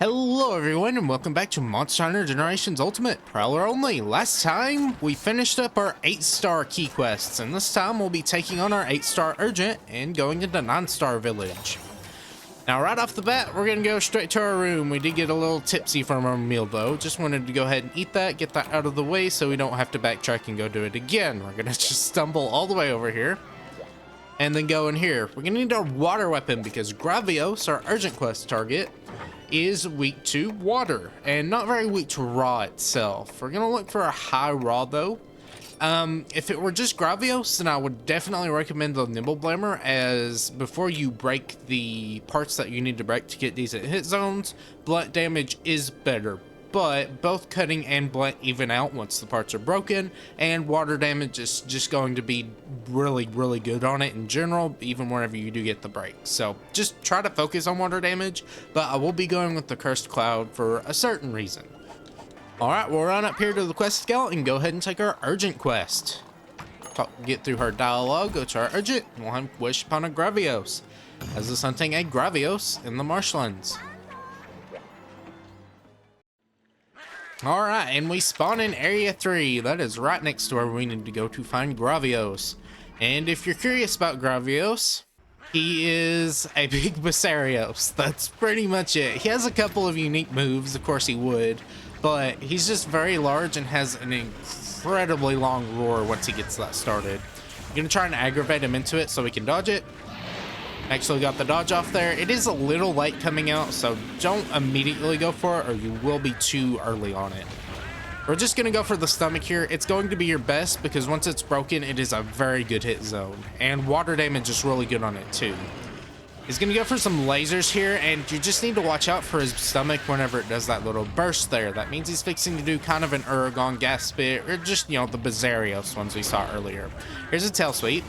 Hello everyone and welcome back to Monster Hunter Generations Ultimate Prowler only. Last time we finished up our 8-star key quests, and this time we'll be taking on our 8-star urgent and going into 9-star village. Now right off the bat we're gonna go straight to our room. We did get a little tipsy from our meal though. Just wanted to go ahead and eat that, get that out of the way so we don't have to backtrack and go do it again. We're gonna just stumble all the way over here and then go in here. We're gonna need our water weapon because Gravios, our urgent quest target, is weak to water and not very weak to raw itself. We're gonna look for a high raw though. If it were just Gravios, then I would definitely recommend the Nimble Blamer, as before you break the parts that you need to break to get decent hit zones, blunt damage is better. But both cutting and blunt even out once the parts are broken, and water damage is just going to be really good on it in general, even whenever you do get the break. So just try to focus on water damage, but I will be going with the Cursed Cloud for a certain reason. Alright, we'll run up here to the quest scout and go ahead and take our urgent quest. Get through her dialogue, go to our urgent, and we'll wish upon a Gravios, as is hunting a Gravios in the marshlands. Alright, and we spawn in Area 3. That is right next to where we need to go to find Gravios. And if you're curious about Gravios, he is a big Basarios. That's pretty much it. He has a couple of unique moves, of course he would, but he's just very large and has an incredibly long roar once he gets that started. I'm going to try and aggravate him into it so we can dodge it. Actually got the dodge off there. It is a little late coming out, so don't immediately go for it or you will be too early on it. We're just going to go for the stomach here. It's going to be your best because once it's broken, it is a very good hit zone. And water damage is really good on it too. He's going to go for some lasers here, and you just need to watch out for his stomach whenever it does that little burst there. That means he's fixing to do kind of an Uragon gas spit, or just, you know, the Basarios ones we saw earlier. Here's a tail sweep.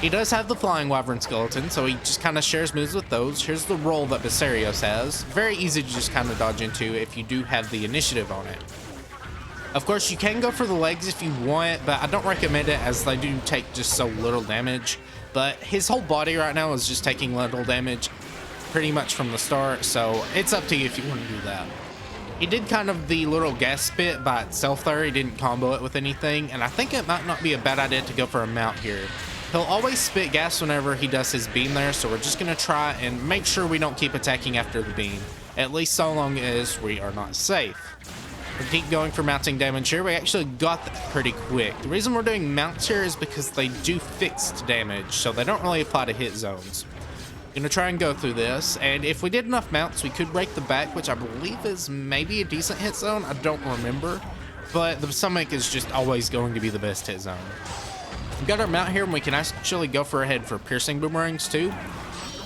He does have the Flying Wyvern Skeleton, so he just kind of shares moves with those. Here's the roll that Basarios has. Very easy to just kind of dodge into if you do have the initiative on it. Of course, you can go for the legs if you want, but I don't recommend it as they do take just so little damage. But his whole body right now is just taking little damage pretty much from the start, so it's up to you if you want to do that. He did kind of the little gas spit by itself there. He didn't combo it with anything, and I think it might not be a bad idea to go for a mount here. He'll always spit gas whenever he does his beam there, so we're just going to try and make sure we don't keep attacking after the beam, at least so long as we are not safe. We keep going for mounting damage here. We actually got that pretty quick. The reason we're doing mounts here is because they do fixed damage, so they don't really apply to hit zones. Going to try and go through this, and if we did enough mounts, we could break the back, which I believe is maybe a decent hit zone. I don't remember, but the stomach is just always going to be the best hit zone. We've got our mount here, and we can actually go for a head for piercing boomerangs too.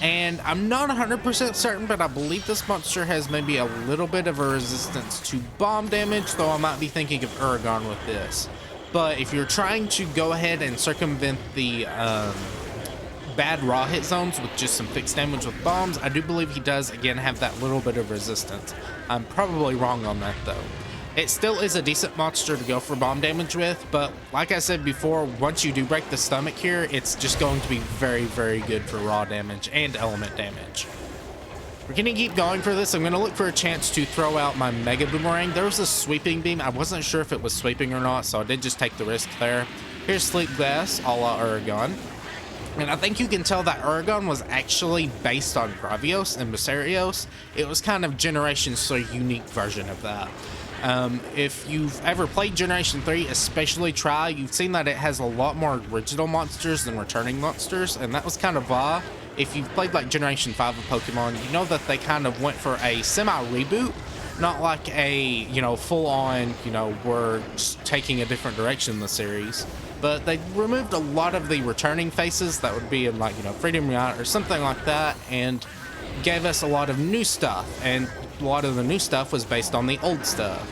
And I'm not 100% certain, but I believe this monster has maybe a little bit of a resistance to bomb damage, though I might be thinking of Uragon with this. But if you're trying to go ahead and circumvent the bad raw hit zones with just some fixed damage with bombs, I do believe he does again have that little bit of resistance. I'm probably wrong on that though. It still is a decent monster to go for bomb damage with, but like I said before, once you do break the stomach here, it's just going to be very good for raw damage and element damage. We're going to keep going for this. I'm going to look for a chance to throw out my Mega Boomerang. There was a sweeping beam. I wasn't sure if it was sweeping or not, so I did just take the risk there. Here's Sleep Glass, a la Uragon. And I think you can tell that Uragon was actually based on Gravios and Basarios. It was kind of Generation 3 unique version of that. If you've ever played Generation 3, especially Try, you've seen that it has a lot more original monsters than returning monsters, and that was kind of why. If you've played like Generation 5 of Pokemon, you know that they kind of went for a semi-reboot, not like a, you know, full-on, you know, we're just taking a different direction in the series. But they removed a lot of the returning faces that would be in like, you know, Freedom Yacht or something like that, and gave us a lot of new stuff, and a lot of the new stuff was based on the old stuff.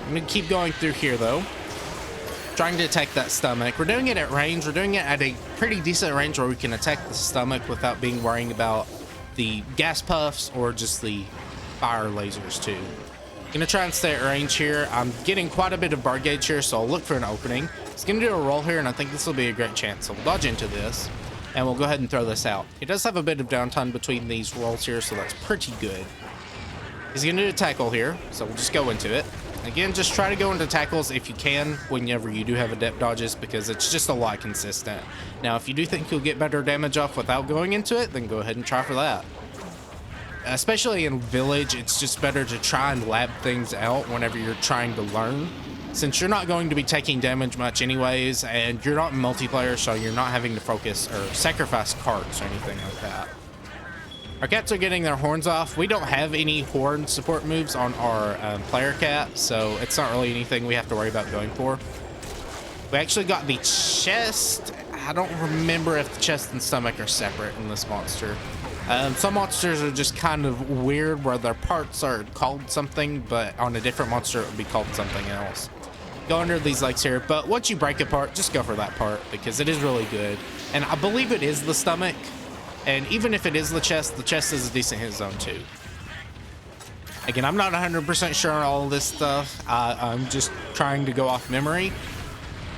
I'm going to keep going through here though, trying to attack that stomach. We're doing it at range. We're doing it at a pretty decent range where we can attack the stomach without being worrying about the gas puffs or just the fire lasers too. I'm going to try and stay at range here. I'm getting quite a bit of bar gauge here, so I'll look for an opening. It's going to do a roll here, and I think this will be a great chance. So we'll dodge into this. and we'll go ahead and throw this out. It does have a bit of downtime between these rolls here, so that's pretty good. He's going to do a tackle here, so we'll just go into it. Again, just try to go into tackles if you can whenever you do have adept dodges, because it's just a lot consistent. Now, if you do think you'll get better damage off without going into it, then go ahead and try for that. Especially in Village, it's just better to try and lab things out whenever you're trying to learn, since you're not going to be taking damage much anyways, and you're not in multiplayer, so you're not having to focus or sacrifice cards or anything like that. Our cats are getting their horns off. We don't have any horn support moves on our player cat, so it's not really anything we have to worry about going for. We actually got the chest. I don't remember if the chest and stomach are separate in this monster. Some monsters are just kind of weird where their parts are called something, but on a different monster it would be called something else. Go under these legs here, but once you break a part, just go for that part because it is really good. And I believe it is the stomach. And even if it is the chest is a decent hit zone too. Again, I'm not 100% sure on all of this stuff. I'm just trying to go off memory.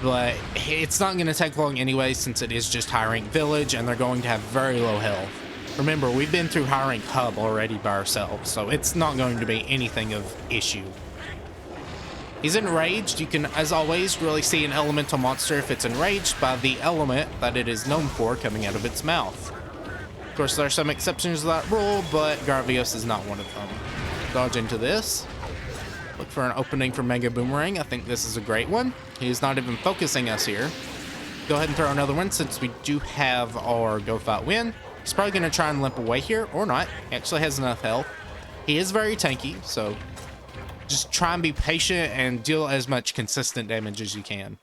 But it's not going to take long anyway, since it is just high rank village and they're going to have very low health. Remember, we've been through high rank hub already by ourselves, so it's not going to be anything of issue. He's enraged. You can, as always, really see an elemental monster if it's enraged by the element that it is known for coming out of its mouth. Of course, there are some exceptions to that rule, but Gravios is not one of them. Dodge into this. Look for an opening for Mega Boomerang. I think this is a great one. He's not even focusing us here. Go ahead and throw another one since we do have our Go Fight Win. He's probably going to try and limp away here, or not. He actually has enough health. He is very tanky, so just try and be patient and deal as much consistent damage as you can.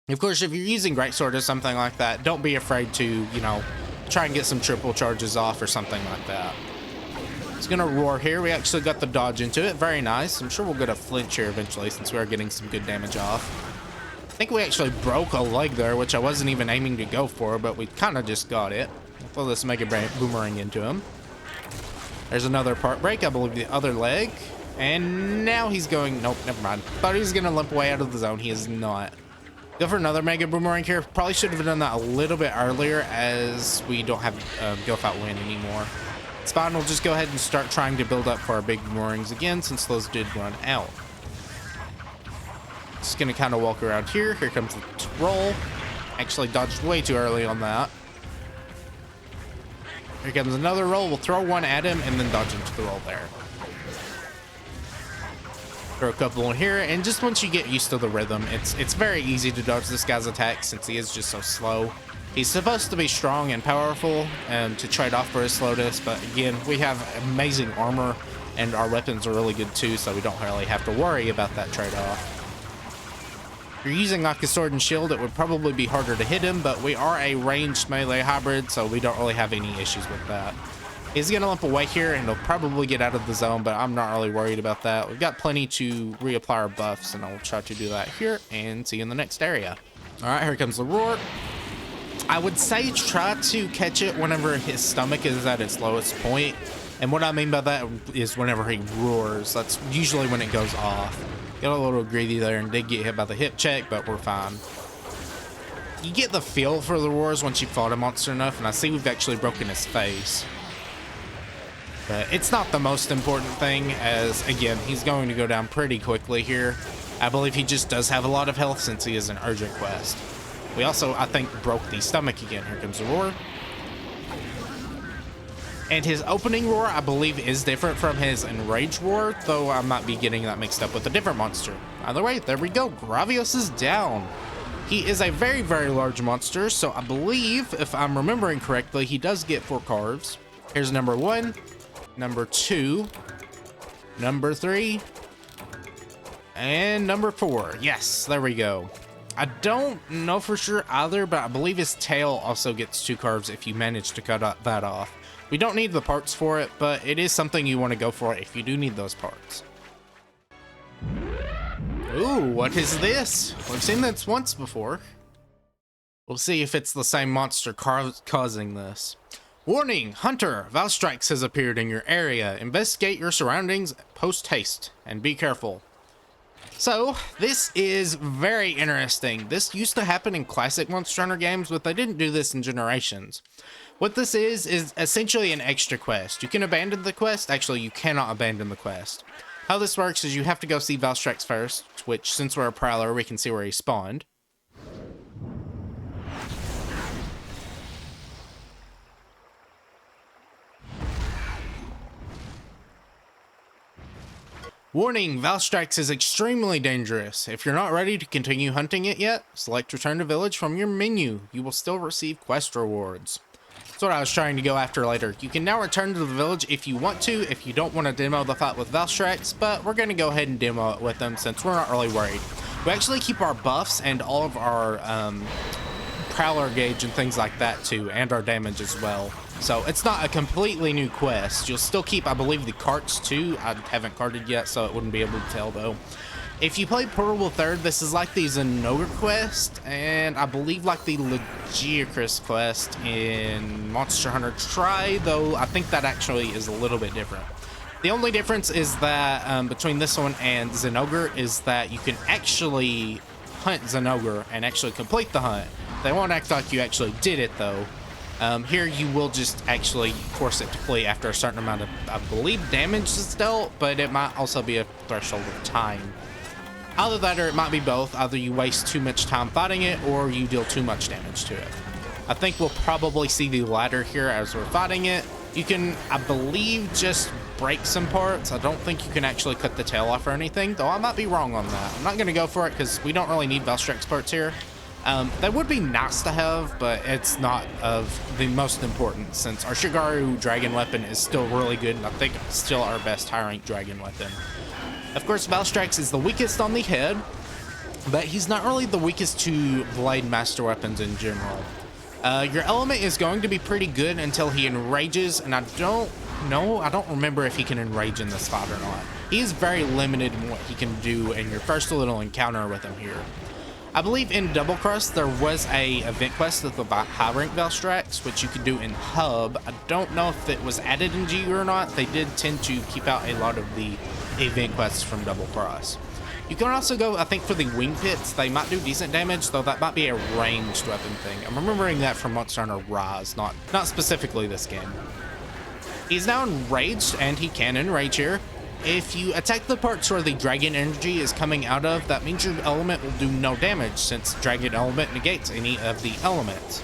Of course, if you're using Greatsword or something like that, don't be afraid to, you know, try and get some triple charges off or something like that. He's gonna roar here. We actually got the dodge into it. Very nice. I'm sure we'll get a flinch here eventually since we are getting some good damage off. I think we actually broke a leg there, which I wasn't even aiming to go for, but we kind of just got it. We'll throw this Mega Boomerang into him. There's another part break. I believe the other leg. And now he's going... Nope, never mind. Thought he was gonna limp away out of the zone. He is not. Go for another Mega Boomerang here. Probably should have done that a little bit earlier as we don't have Go Fight Win anymore. It's fine. We'll just go ahead and start trying to build up for our big boomerangs again since those did run out. Just going to kind of walk around here. Here comes the roll. Actually dodged way too early on that. Here comes another roll. We'll throw one at him and then dodge into the roll there. Throw a couple in here, and just once you get used to the rhythm, it's very easy to dodge this guy's attack since he is just so slow. He's supposed to be strong and powerful to trade off for his slowness, but again, we have amazing armor and our weapons are really good too, so we don't really have to worry about that trade-off. If you're using like a sword and shield, it would probably be harder to hit him, but we are a ranged melee hybrid, so we don't really have any issues with that. He's going to limp away here, and he'll probably get out of the zone, but I'm not really worried about that. We've got plenty to reapply our buffs, and I'll try to do that here, and see you in the next area. All right, here comes the roar. I would say try to catch it whenever his stomach is at its lowest point, and what I mean by that is whenever he roars. That's usually when it goes off. Got a little greedy there and did get hit by the hip check, but we're fine. You get the feel for the roars once you fought a monster enough, and I see we've actually broken his face. But it's not the most important thing, as, again, he's going to go down pretty quickly here. I believe he just does have a lot of health since he is an urgent quest. We also, I think, broke the stomach again. Here comes the roar. And his opening roar, I believe, is different from his enraged roar, though I might be getting that mixed up with a different monster. Either way, there we go. Gravios is down. He is a very, very large monster, so I believe, if I'm remembering correctly, he does get 4 carves. Here's number 1. Number 2, number 3, and number 4. Yes, there we go. I don't know for sure either, but I believe his tail also gets 2 carves if you manage to cut that off. We don't need the parts for it, but it is something you want to go for if you do need those parts. Ooh, what is this? We've seen this once before. We'll see if it's the same monster causing this. Warning, Hunter, Valstrix has appeared in your area. Investigate your surroundings post haste and be careful. So this is very interesting. This used to happen in classic Monster Hunter games, but they didn't do this in Generations. What this is essentially an extra quest. You can abandon the quest. Actually, you cannot abandon the quest. How this works is you have to go see Valstrax first, which since we're a Prowler, we can see where he spawned. Warning, Valstrax is extremely dangerous. If you're not ready to continue hunting it yet, select Return to Village from your menu. You will still receive quest rewards. That's what I was trying to go after later. You can now return to the village if you want to, if you don't want to demo the fight with Valstrax, but we're going to go ahead and demo it with them since we're not really worried. We actually keep our buffs and all of our Prowler gauge and things like that too, and our damage as well. So it's not a completely new quest. You'll still keep, I believe, the carts too. I haven't carted yet, so it wouldn't be able to tell though. If you play Portable Third, this is like the Zenogre quest, and I believe like the Legiacris quest in Monster Hunter Tri, though I think that actually is a little bit different. The only difference is that between this one and Zenogre is that you can actually hunt Zenogre and actually complete the hunt. They won't act like you actually did it though. Here you will just actually force it to play after a certain amount of, I believe, damage is dealt, but it might also be a threshold of time. Either that or it might be both. Either you waste too much time fighting it or you deal too much damage to it. I think we'll probably see the latter here as we're fighting it. You can, I believe, just break some parts. I don't think you can actually cut the tail off or anything, though I might be wrong on that. I'm not going to go for it because we don't really need Valstrax parts here. That would be nice to have, but it's not of the most important since our Shigaru dragon weapon is still really good and I think it's still our best high rank dragon weapon. Of course, Valstrax is the weakest on the head, but he's not really the weakest to Blade Master weapons in general. Your element is going to be pretty good until he enrages, and I don't remember if he can enrage in this fight or not. He is very limited in what he can do in your first little encounter with him here. I believe in Double Cross there was a event quest with the high rank Valstrax, which you could do in Hub. I don't know if it was added in GU or not. They did tend to keep out a lot of the event quests from Double Cross. You can also go, I think, for the wing pits. They might do decent damage, though that might be a ranged weapon thing. I'm remembering that from Monster Hunter Rise, not specifically this game. He's now enraged, and he can enrage here. If you attack the parts where the dragon energy is coming out of, that means your element will do no damage, since dragon element negates any of the elements.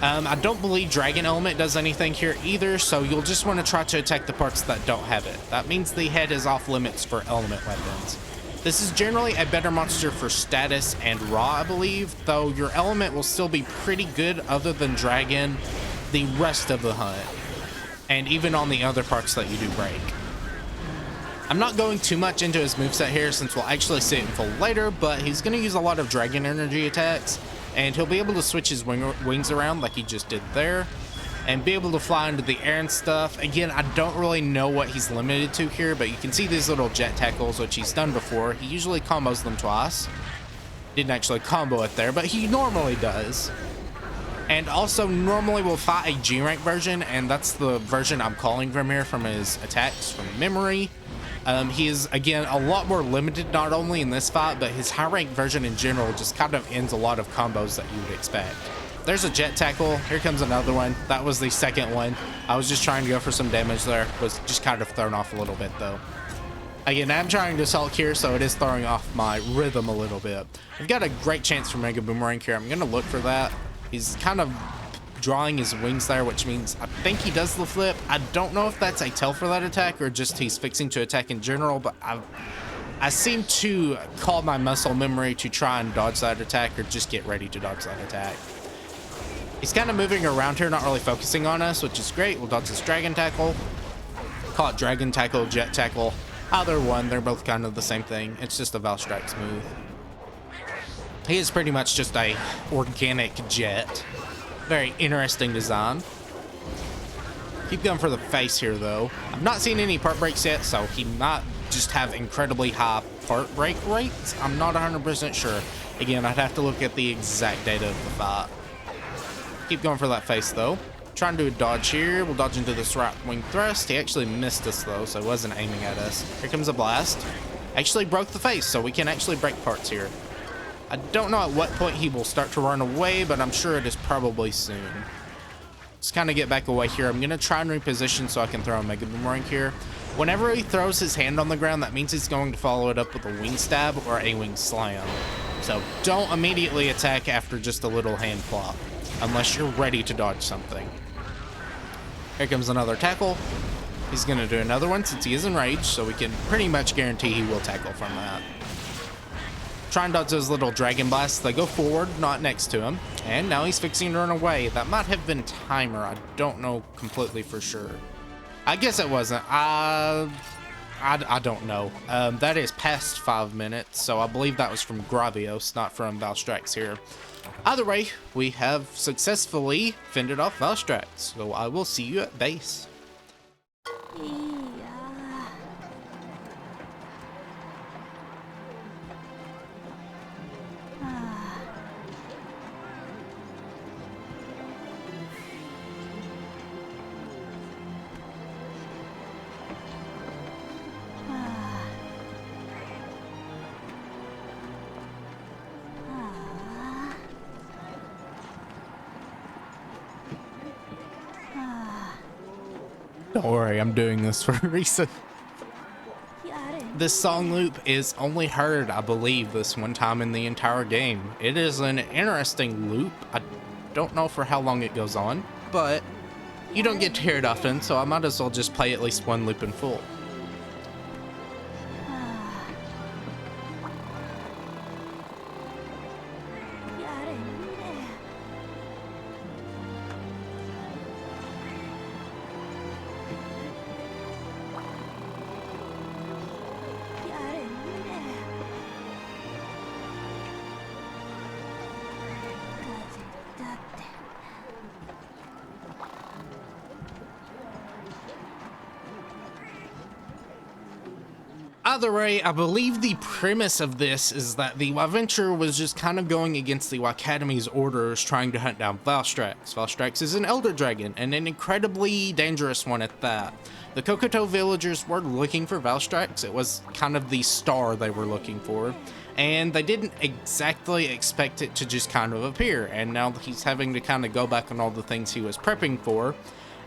I don't believe dragon element does anything here either, so you'll just want to try to attack the parts that don't have it. That means the head is off limits for element weapons. This is generally a better monster for status and raw, I believe, though your element will still be pretty good other than dragon the rest of the hunt, and even on the other parts that you do break. I'm not going too much into his moveset here since we'll actually see it in full later, but he's going to use a lot of dragon energy attacks, and he'll be able to switch his wings around like he just did there, and be able to fly into the air and stuff. Again, I don't really know what he's limited to here, but you can see these little jet tackles, which he's done before. He usually combos them twice. Didn't actually combo it there, but he normally does. And also normally will fight a G-rank version, and that's the version I'm calling from here from his attacks from memory. He is, again, a lot more limited, not only in this fight, but his high-rank version in general just kind of ends a lot of combos that you would expect. There's a jet tackle. Here comes another one. That was the second one. I was just trying to go for some damage there. Was just kind of thrown off a little bit, though. Again, I'm trying to sulk here, so it is throwing off my rhythm a little bit. We've got a great chance for Mega Boomerang here. I'm going to look for that. He's kind of drawing his wings there, which means I think he does the flip. I don't know if that's a tell for that attack or just he's fixing to attack in general, but I seem to call my muscle memory to try and dodge that attack or just get ready to dodge that attack. He's kind of moving around here, not really focusing on us, which is great. We'll dodge this dragon tackle. Call it dragon tackle, jet tackle. Either one, they're both kind of the same thing. It's just a Valstrax move. He is pretty much just a organic jet. Very interesting design. Keep going for the face here, though. I've not seen any part breaks yet, so he might just have incredibly high part break rates. I'm not 100% sure. Again, I'd have to look at the exact data of the fight. Keep going for that face, though. Trying to do a dodge here. We'll dodge into this right wing thrust. He actually missed us, though, so he wasn't aiming at us. Here comes a blast. actually broke the face, so we can actually break parts here. I don't know at what point he will start to run away, but I'm sure it is probably soon. Let's kind of get back away here. I'm going to try and reposition so I can throw a Mega Boomerang here. Whenever he throws his hand on the ground, that means he's going to follow it up with a wing stab or a wing slam. So don't immediately attack after just a little hand flop, unless you're ready to dodge something. Here comes another tackle. He's going to do another one since he is enraged, so we can pretty much guarantee he will tackle from that. Try and dodge those little dragon blasts. They go forward, not next to him. And now he's fixing to run away. That might have been timer. I don't know completely for sure. I guess it wasn't. I don't know. That is past 5 minutes, so I believe that was from Gravios, not from Valstrax here. Either way, we have successfully fended off Valstrax, so I will see you at base. Don't worry, I'm doing this for a reason. This song loop is only heard, I believe, this one time in the entire game. It is an interesting loop. I don't know for how long it goes on, but you don't get to hear it often, so I might as well just play at least one loop in full. Either way, I believe the premise of this is that the Adventure was just kind of going against the Academy's orders trying to hunt down Valstrax. Valstrax is an Elder Dragon, and an incredibly dangerous one at that. The Kokoto villagers were looking for Valstrax. It was kind of the star they were looking for, and they didn't exactly expect it to just kind of appear, and now he's having to kind of go back on all the things he was prepping for,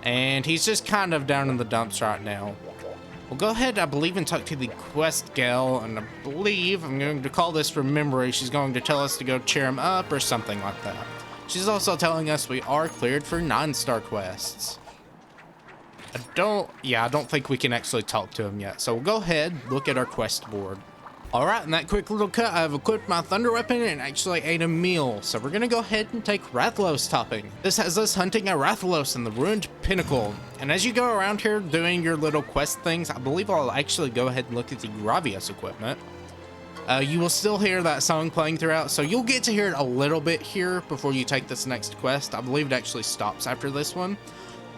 and he's just kind of down in the dumps right now. We'll go ahead, I believe, and talk to the quest gal, and I believe I'm going to call this from memory. She's going to tell us to go cheer him up or something like that. She's also telling us we are cleared for 9-star quests. I don't think we can actually talk to him yet. So we'll go ahead, look at our quest board. Alright, in that quick little cut, I've equipped my thunder weapon and actually ate a meal. So we're gonna go ahead and take Rathalos topping. This has us hunting a Rathalos in the ruined pinnacle. And as you go around here doing your little quest things, I believe I'll actually go ahead and look at the Gravios equipment. You will still hear that song playing throughout, so you'll get to hear it a little bit here before you take this next quest. I believe it actually stops after this one.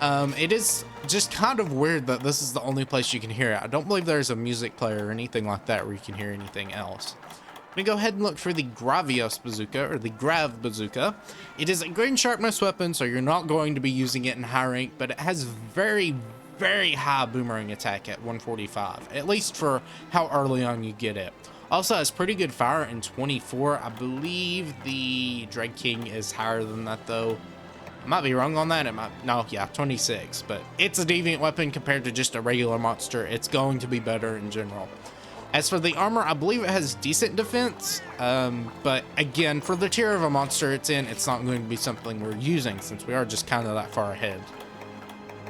It is just kind of weird that this is the only place you can hear it. I don't believe there's a music player or anything like that where you can hear anything else. I'm gonna go ahead and look for the Gravios bazooka, or the Grav bazooka. It is a green sharpness weapon, so you're not going to be using it in high rank, but it has very, very high boomerang attack at 145, at least for how early on you get it. Also has pretty good fire in 24. I believe the Dread King is higher than that though. I might be wrong on that. It might, no, yeah, 26, but it's a deviant weapon compared to just a regular monster. It's going to be better in general. As for the armor, I believe it has decent defense, but again, for the tier of a monster it's in, it's not going to be something we're using since we are just kind of that far ahead.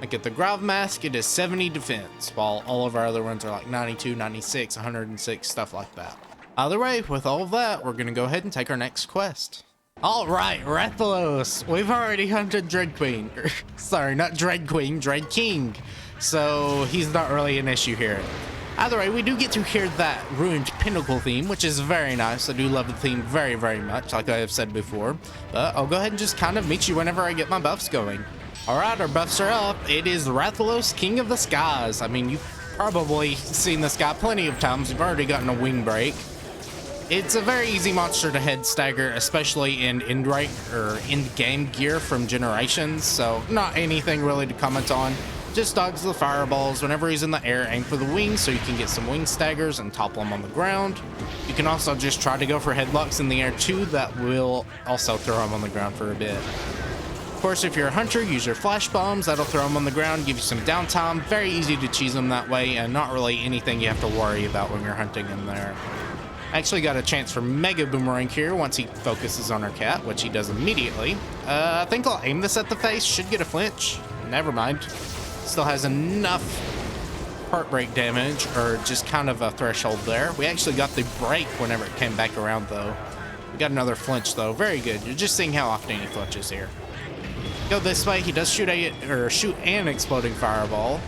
Like at the Grav Mask, it is 70 defense, while all of our other ones are like 92, 96, 106, stuff like that. Either way, with all of that, we're going to go ahead and take our next quest. Alright, Rathalos! We've already hunted Dread Queen. Sorry, not Dread Queen, Dread King. So he's not really an issue here. Either way, we do get to hear that ruined pinnacle theme, which is very nice. I do love the theme very, very much, like I have said before. But I'll go ahead and just kind of meet you whenever I get my buffs going. Alright, our buffs are up. It is Rathalos, King of the Skies. I mean, you've probably seen this guy plenty of times. You've already gotten a wing break. It's a very easy monster to head stagger, especially in end-game gear from Generations, so not anything really to comment on. Just dodge the fireballs. Whenever he's in the air, aim for the wings so you can get some wing staggers and topple him on the ground. You can also just try to go for headlocks in the air too. That will also throw him on the ground for a bit. Of course, if you're a hunter, use your flash bombs. That'll throw him on the ground, give you some downtime. Very easy to cheese him that way, and not really anything you have to worry about when you're hunting in there. Actually got a chance for Mega Boomerang here once he focuses on our cat, which he does immediately. I think I'll aim this at the face. Should get a flinch. Never mind. Still has enough heartbreak damage, or just kind of a threshold there. We actually got the break whenever it came back around, though. We got another flinch, though. Very good. You're just seeing how often he flinches here. Go this way. He does shoot an exploding fireball.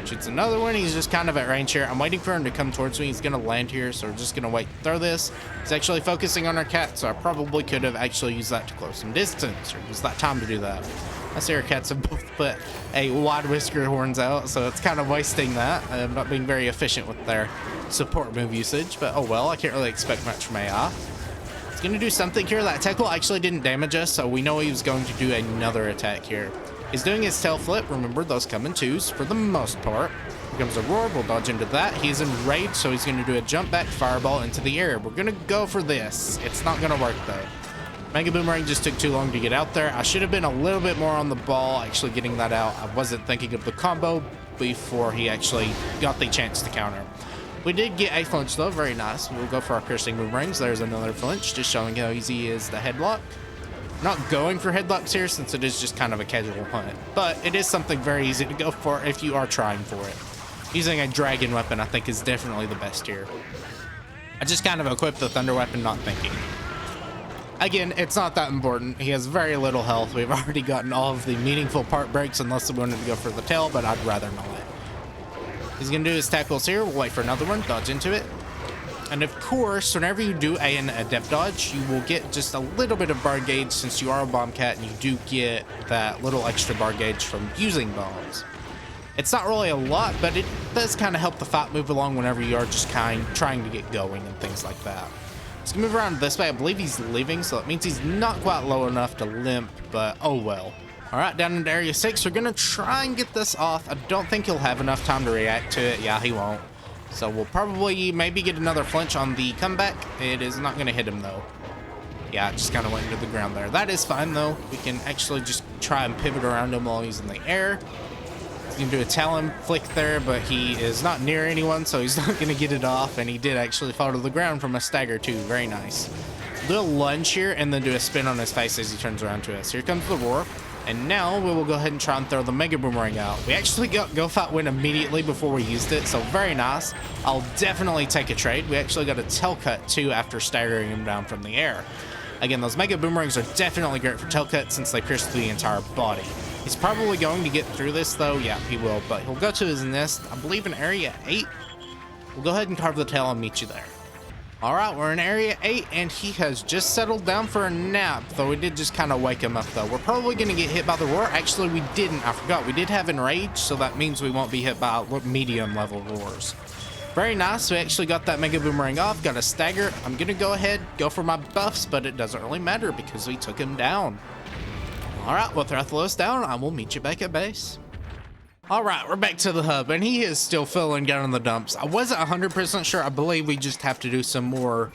Shoots another one. He's just kind of at range here. I'm waiting for him to come towards me. He's going to land here, so we're just going to wait. Throw this. He's actually focusing on our cat, so I probably could have actually used that to close some distance, or use that time to do that. I see our cats have both put a wide whisker horns out, so it's kind of wasting that. I'm not being very efficient with their support move usage, but oh well. I can't really expect much from AI. He's going to do something here. That tackle actually didn't damage us, so we know he was going to do another attack here. He's doing his tail flip. Remember, those come in twos for the most part. Here comes a roar. We'll dodge into that. He's enraged, so he's going to do a jump back fireball into the air. We're going to go for this. It's not going to work, though. Mega Boomerang just took too long to get out there. I should have been a little bit more on the ball actually getting that out. I wasn't thinking of the combo before he actually got the chance to counter. We did get a flinch, though. Very nice. We'll go for our piercing boomerangs. There's another flinch, just showing how easy is the headlock. Not going for headlocks here since it is just kind of a casual hunt, but it is something very easy to go for if you are trying for it. Using a dragon weapon, I think, is definitely the best here. I just kind of equipped the thunder weapon, not thinking. Again, it's not that important. He has very little health. We've already gotten all of the meaningful part breaks unless we wanted to go for the tail, but I'd rather not. He's going to do his tackles here. We'll wait for another one. Dodge into it. And of course, whenever you do an adept dodge, you will get just a little bit of bar gauge since you are a bomb cat, and you do get that little extra bar gauge from using bombs. It's not really a lot, but it does kind of help the fight move along whenever you are just trying to get going and things like that. He's gonna move around this way. I believe he's leaving, so that means he's not quite low enough to limp, but oh well. All right, down into area 6, we're gonna try and get this off. I don't think he'll have enough time to react to it. Yeah, he won't. So we'll probably maybe get another flinch on the comeback. It is not gonna hit him though. Yeah, it just kind of went into the ground there. That is fine though. We can actually just try and pivot around him while he's in the air. He's gonna do a talon flick there, but he is not near anyone, so he's not gonna get it off. And he did actually fall to the ground from a stagger too. Very nice. Little lunge here, and then do a spin on his face as he turns around to us. Here comes the roar. And now we will go ahead and try and throw the Mega Boomerang out. We actually got Go Fight Win immediately before we used it, so very nice. I'll definitely take a trade. We actually got a tail cut too after staggering him down from the air. Again, those Mega Boomerangs are definitely great for tail cut since they pierce through the entire body. He's probably going to get through this though. Yeah, he will, but he'll go to his nest, I believe in area 8. We'll go ahead and carve the tail and meet you there. All right, we're in area 8, and he has just settled down for a nap, though we did just kind of wake him up, though. We're probably going to get hit by the roar. Actually, we didn't. I forgot. We did have enrage, so that means we won't be hit by medium-level roars. Very nice. We actually got that Mega Boomerang off, got a stagger. I'm going to go ahead, go for my buffs, but it doesn't really matter because we took him down. All right, well, Thrathlos down. I will meet you back at base. All right, we're back to the hub, and he is still filling down in the dumps. I wasn't 100% sure. I believe we just have to do some more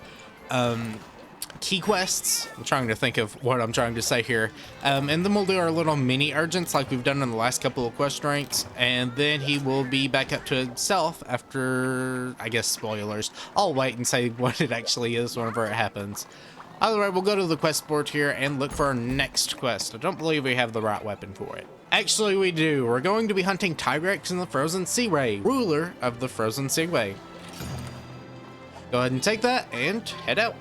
key quests. I'm trying to think of what I'm trying to say here. And then we'll do our little mini urgents like we've done in the last couple of quest ranks, and then he will be back up to himself after, I guess, spoilers. I'll wait and say what it actually is whenever it happens. Either way, we'll go to the quest board here and look for our next quest. I don't believe we have the right weapon for it. Actually, we do. We're going to be hunting Tigrex in the Frozen Seaway, ruler of the Frozen Seaway. Go ahead and take that and head out.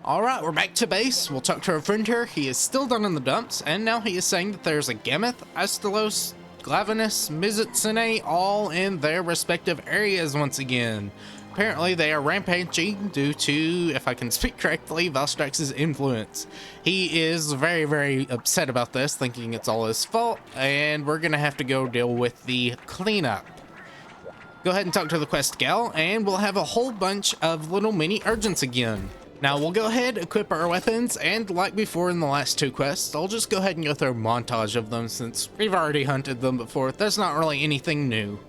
Alright, we're back to base. We'll talk to our friend here. He is still down in the dumps, and now he is saying that there's a Gammoth, Astalos, Glavenus, Mizutsune, all in their respective areas once again. Apparently they are rampaging due to, if I can speak correctly, Valstrax's influence. He is very, very upset about this, thinking it's all his fault, and we're gonna have to go deal with the cleanup. Go ahead and talk to the quest gal, and we'll have a whole bunch of little mini urgents again. Now we'll go ahead, equip our weapons, and like before in the last two quests, I'll just go ahead and go through a montage of them since we've already hunted them before. There's not really anything new.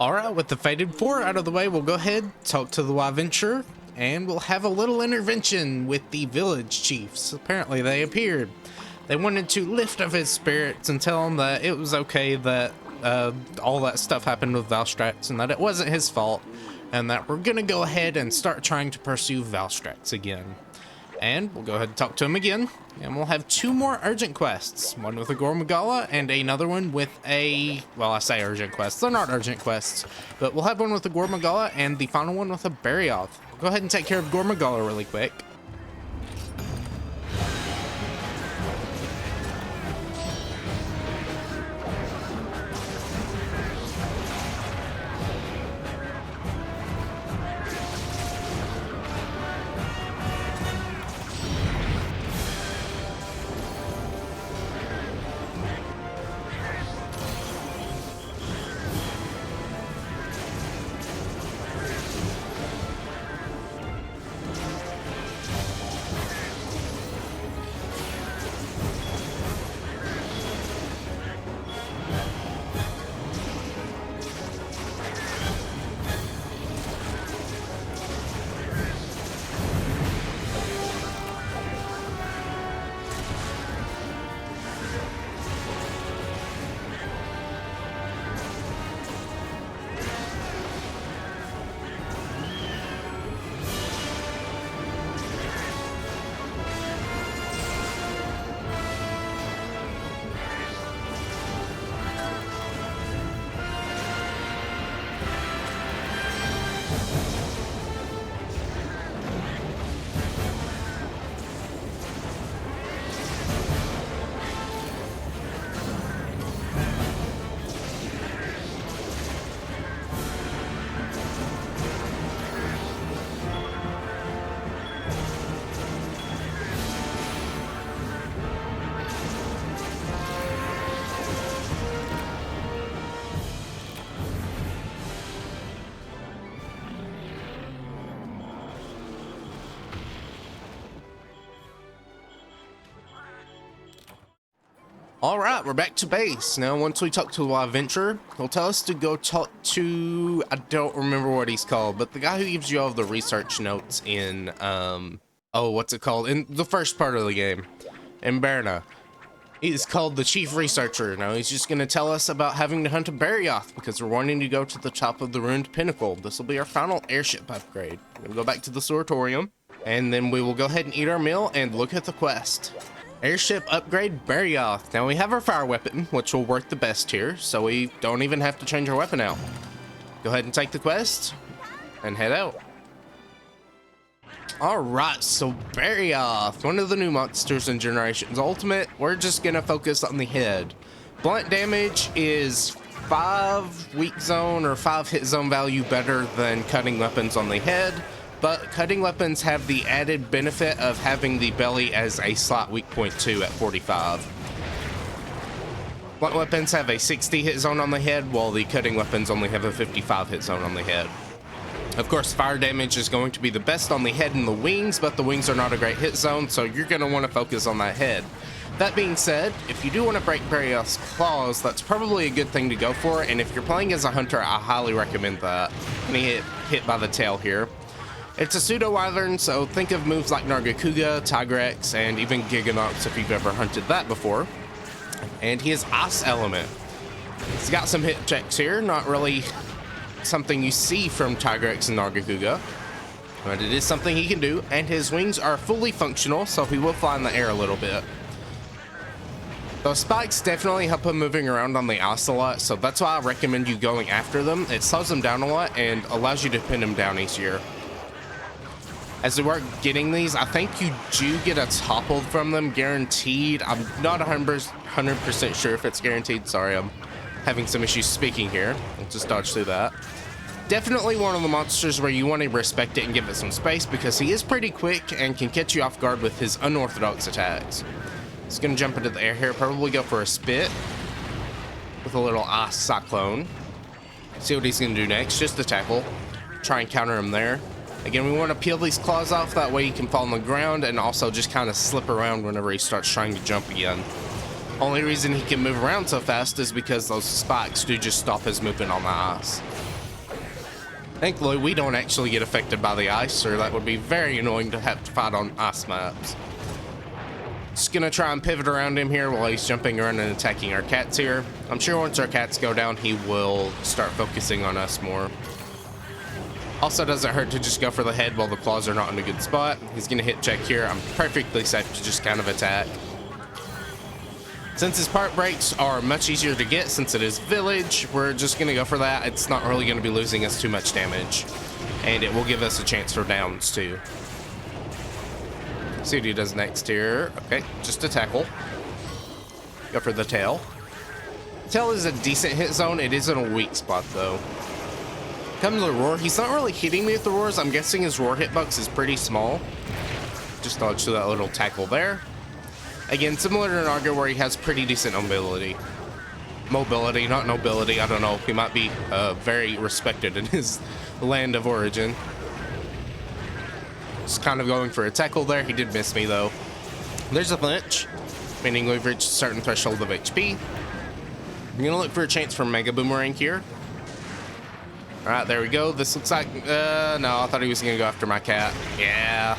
All right, with the Fated 4 out of the way, we'll go ahead, talk to the Adventurer, and we'll have a little intervention with the village chiefs. Apparently they appeared. They wanted to lift up his spirits and tell him that it was okay that all that stuff happened with Valstrax and that it wasn't his fault, and that we're gonna go ahead and start trying to pursue Valstrax again. And we'll go ahead and talk to him again, and we'll have 2 more urgent quests. One with a Gormagala and another one with a, well, I say urgent quests, they're not urgent quests, but we'll have one with a Gormagala and the final one with a Barioth. Go ahead and take care of Gormagala really quick. All right, we're back to base. Now, once we talk to the Adventurer, he'll tell us to go talk to, I don't remember what he's called, but the guy who gives you all the research notes in, oh, what's it called? In the first part of the game, in Berna. He's called the Chief Researcher. Now, he's just going to tell us about having to hunt a Barioth because we're wanting to go to the top of the Ruined Pinnacle. This will be our final airship upgrade. We'll go back to the Sanatorium, and then we will go ahead and eat our meal and look at the quest. Airship upgrade Barioth. Now we have our fire weapon, which will work the best here, so we don't even have to change our weapon out. Go ahead and take the quest and head out. Alright, so Barioth, one of the new monsters in Generations Ultimate. We're just gonna focus on the head. Blunt damage is 5 weak zone or 5 hit zone value better than cutting weapons on the head, but cutting weapons have the added benefit of having the belly as a slight weak point too at 45. Blunt weapons have a 60 hit zone on the head, while the cutting weapons only have a 55 hit zone on the head. Of course, fire damage is going to be the best on the head and the wings, but the wings are not a great hit zone, so you're going to want to focus on that head. That being said, if you do want to break Barrios' claws, that's probably a good thing to go for, and if you're playing as a hunter, I highly recommend that. And he hit by the tail here. It's a pseudo-wyvern, so think of moves like Nargacuga, Tigrex, and even Giganox if you've ever hunted that before. And he has Ice Element. He's got some hit checks here, not really something you see from Tigrex and Nargacuga, but it is something he can do, and his wings are fully functional, so he will fly in the air a little bit. Those spikes definitely help him moving around on the ice a lot, so that's why I recommend you going after them. It slows him down a lot and allows you to pin him down easier. As we work getting these, I think you do get a toppled from them, guaranteed. I'm not 100% sure if it's guaranteed. Sorry, I'm having some issues speaking here. I'll just dodge through that. Definitely one of the monsters where you want to respect it and give it some space, because he is pretty quick and can catch you off guard with his unorthodox attacks. He's going to jump into the air here, probably go for a spit with a little ice cyclone. See what he's going to do next. Just a tackle. Try and counter him there. Again, we want to peel these claws off, that way he can fall on the ground and also just kind of slip around whenever he starts trying to jump again. Only reason he can move around so fast is because those spikes do just stop his movement on the ice. Thankfully, we don't actually get affected by the ice, or that would be very annoying to have to fight on ice maps. Just gonna try and pivot around him here while he's jumping around and attacking our cats here. I'm sure once our cats go down, he will start focusing on us more. Also, doesn't hurt to just go for the head while the claws are not in a good spot. He's gonna hit check here. I'm perfectly safe to just kind of attack. Since his part breaks are much easier to get since it is village, we're just gonna go for that. It's not really gonna be losing us too much damage, and it will give us a chance for downs too. See what he does next here. Okay, just a tackle. Go for the tail. Tail is a decent hit zone. It is in a weak spot though. Come to the roar. He's not really hitting me with the roars. I'm guessing his roar hitbox is pretty small. Just dodge through that little tackle there. Again, similar to Narga, where he has pretty decent mobility. Mobility, not nobility. I don't know. He might be very respected in his land of origin. Just kind of going for a tackle there. He did miss me though. There's a flinch, meaning we've reached a certain threshold of HP. I'm gonna look for a chance for Mega Boomerang here. All right, there we go. This looks like, no, I thought he was gonna go after my cat. Yeah.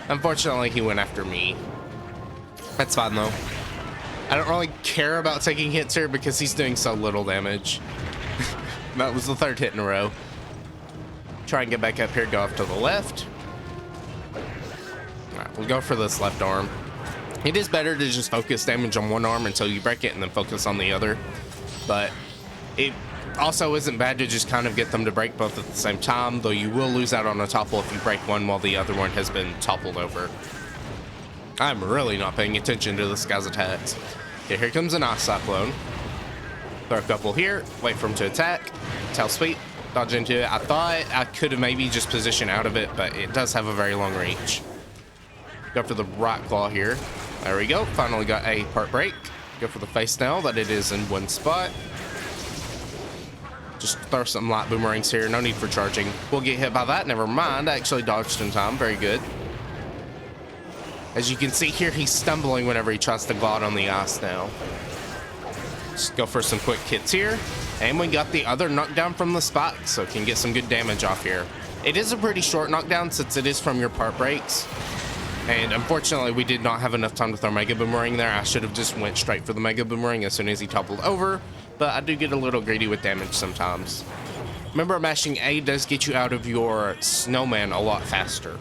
Unfortunately, he went after me. That's fine though. I don't really care about taking hits here because he's doing so little damage. That was the third hit in a row. Try and get back up here, go off to the left. All right, we'll go for this left arm. It is better to just focus damage on one arm until you break it and then focus on the other. But it also isn't bad to just kind of get them to break both at the same time, though you will lose out on a topple if you break one while the other one has been toppled over. I'm really not paying attention to this guy's attacks. Okay, here comes an Ice Cyclone. Throw a couple here, wait for him to attack. Tail sweep, dodge into it. I thought I could have maybe just positioned out of it, but it does have a very long reach. Go for the right claw here. There we go, finally got a part break. Go for the face now that it is in one spot. Just throw some light boomerangs here, no need for charging. We'll get hit by that, never mind. I actually dodged in time, very good. As you can see here, he's stumbling whenever he tries to glide on the ice now. Just go for some quick hits here. And we got the other knockdown from the spike, so can get some good damage off here. It is a pretty short knockdown since it is from your part breaks. And unfortunately, we did not have enough time to throw Mega Boomerang there. I should have just went straight for the Mega Boomerang as soon as he toppled over. But I do get a little greedy with damage sometimes. Remember, mashing A does get you out of your snowman a lot faster.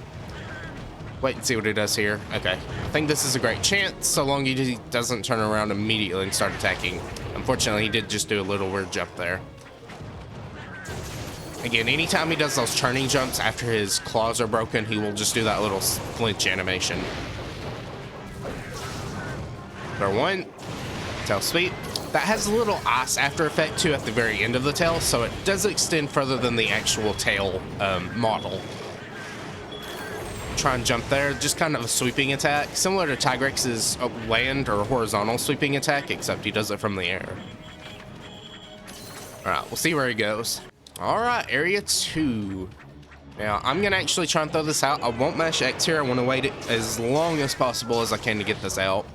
Wait and see what he does here. Okay, I think this is a great chance, so long as he doesn't turn around immediately and start attacking. Unfortunately, he did just do a little weird jump there. Again, anytime he does those turning jumps after his claws are broken, he will just do that little flinch animation. Throw one. tail sweep. That has a little ice after effect too at the very end of the tail, so it does extend further than the actual tail model. Try and jump there, just kind of a sweeping attack, similar to Tigrex's land or horizontal sweeping attack, except he does it from the air. All right, we'll see where he goes. All right, area 2. Now, I'm gonna actually try and throw this out. I won't mash X here. I wanna wait it as long as possible as I can to get this out.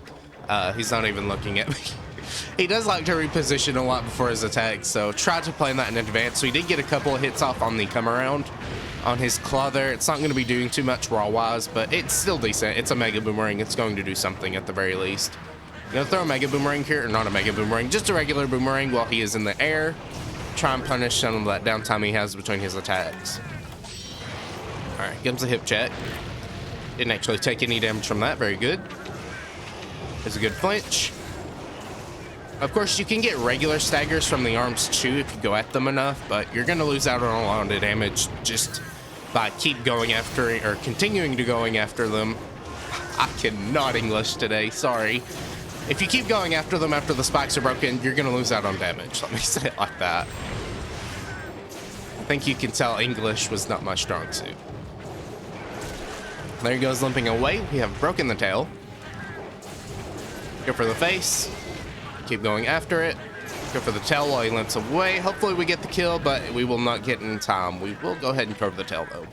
He's not even looking at me. He does like to reposition a lot before his attack, so try to plan that in advance. So he did get a couple of hits off on the come around on his claw there. It's not gonna be doing too much raw wise, but it's still decent. It's a Mega Boomerang. It's going to do something at the very least. I'm gonna throw a Mega Boomerang here, or not a Mega Boomerang, just a regular Boomerang while he is in the air. Try and punish some of that downtime he has between his attacks. All right, gives a hip check. Didn't actually take any damage from that. Very good. There's a good flinch. Of course, you can get regular staggers from the arms too if you go at them enough, but you're going to lose out on a lot of damage just by continuing to going after them. I cannot English today, sorry. If you keep going after them after the spikes are broken, you're going to lose out on damage. Let me say it like that. I think you can tell English was not my strong suit. There he goes, limping away. We have broken the tail. Go for the face. Keep going after it. Go for the tail while he limps away. Hopefully we get the kill, but we will not get in time. We will go ahead and cover the tail, though.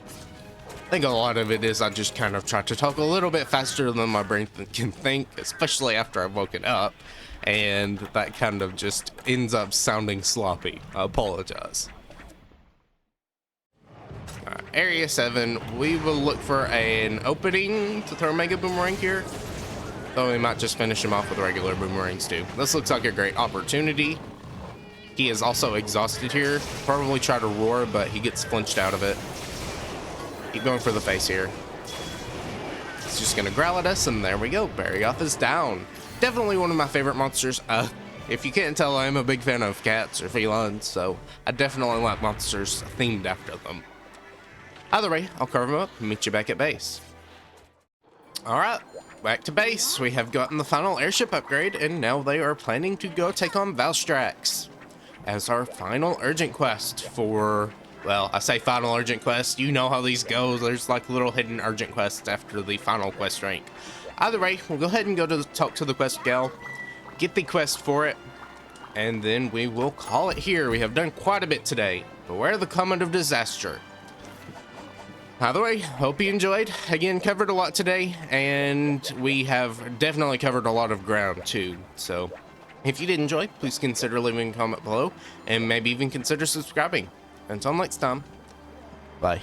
I think a lot of it is I just kind of try to talk a little bit faster than my brain can think, especially after I've woken up. And that kind of just ends up sounding sloppy. I apologize. Area 7, we will look for an opening to throw a Mega Boomerang here. Though we might just finish him off with regular boomerangs too. This looks like a great opportunity. He is also exhausted here. Probably try to roar, but he gets flinched out of it. Keep going for the face here. He's just gonna growl at us, and there we go. Barioth is down. Definitely one of my favorite monsters. If you can't tell, I am a big fan of cats or felines, so I definitely like monsters themed after them. Either way, I'll cover them up and meet you back at base. All right, back to base. We have gotten the final airship upgrade, and now they are planning to go take on Valstrax as our final urgent quest for, well, I say final urgent quest. You know how these go. There's like little hidden urgent quests after the final quest rank. Either way, we'll go ahead and go to talk to the quest gal, get the quest for it, and then we will call it here. We have done quite a bit today. Beware the comment of disaster. Either way, hope you enjoyed. Again, covered a lot today, and we have definitely covered a lot of ground too. So if you did enjoy, please consider leaving a comment below, and maybe even consider subscribing. Until next time, bye.